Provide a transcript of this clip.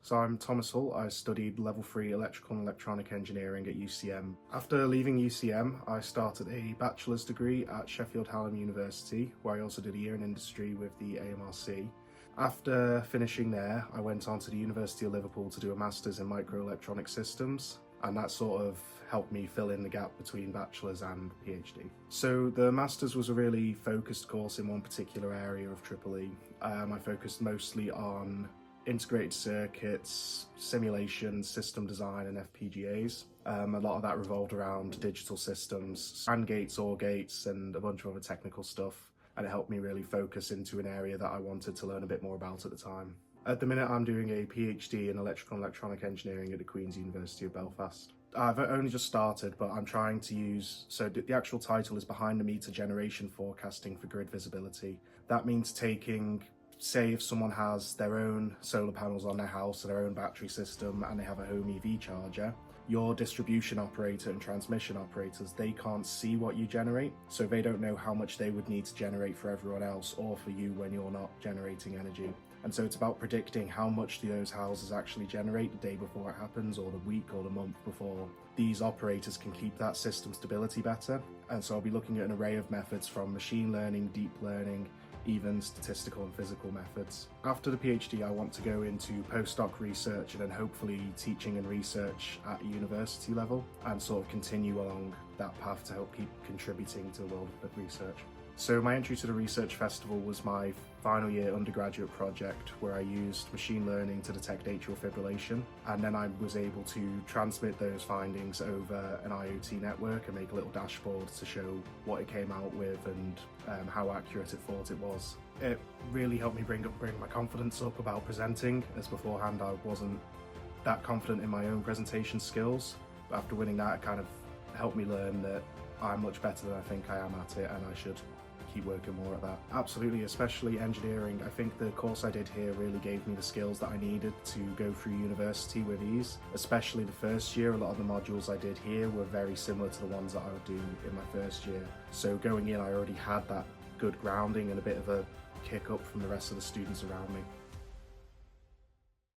So I'm Thomas Hull. I studied level 3 electrical and electronic engineering at UCM. After leaving UCM, I started a bachelor's degree at Sheffield Hallam University, where I also did a year in industry with the AMRC. After finishing there, I went on to the University of Liverpool to do a master's in microelectronic systems, and that sort of helped me fill in the gap between bachelor's and PhD. So the master's was a really focused course in one particular area of EEE. I focused mostly on integrated circuits, simulation, system design and FPGAs. A lot of that revolved around digital systems, AND gates, OR gates and a bunch of other technical stuff, and it helped me really focus into an area that I wanted to learn a bit more about at the time. At the minute I'm doing a PhD in electrical and electronic engineering at the Queen's University of Belfast. I've only just started, but I'm trying to use, so the actual title is Behind the Meter Generation Forecasting for Grid Visibility. That means taking, say if someone has their own solar panels on their house or their own battery system and they have a home EV charger, your distribution operator and transmission operators, they can't see what you generate, so they don't know how much they would need to generate for everyone else or for you when you're not generating energy. And so it's about predicting how much do those houses actually generate the day before it happens, or the week or the month before. These operators can keep that system stability better, and so I'll be looking at an array of methods from machine learning, deep learning, even statistical and physical methods. After the PhD, I want to go into postdoc research and then hopefully teaching and research at a university level, and sort of continue along that path to help keep contributing to the world of research. So my entry to the Research Festival was my final year undergraduate project where I used machine learning to detect atrial fibrillation, and then I was able to transmit those findings over an IoT network and make a little dashboard to show what it came out with and how accurate it thought it was. It really helped me bring my confidence up about presenting, as beforehand I wasn't that confident in my own presentation skills. But after winning that, it kind of helped me learn that I'm much better than I think I am at it, and I should keep working more at that. Absolutely, especially engineering. I think the course I did here really gave me the skills that I needed to go through university with ease. Especially the first year, a lot of the modules I did here were very similar to the ones that I would do in my first year. So going in, I already had that good grounding and a bit of a kick up from the rest of the students around me.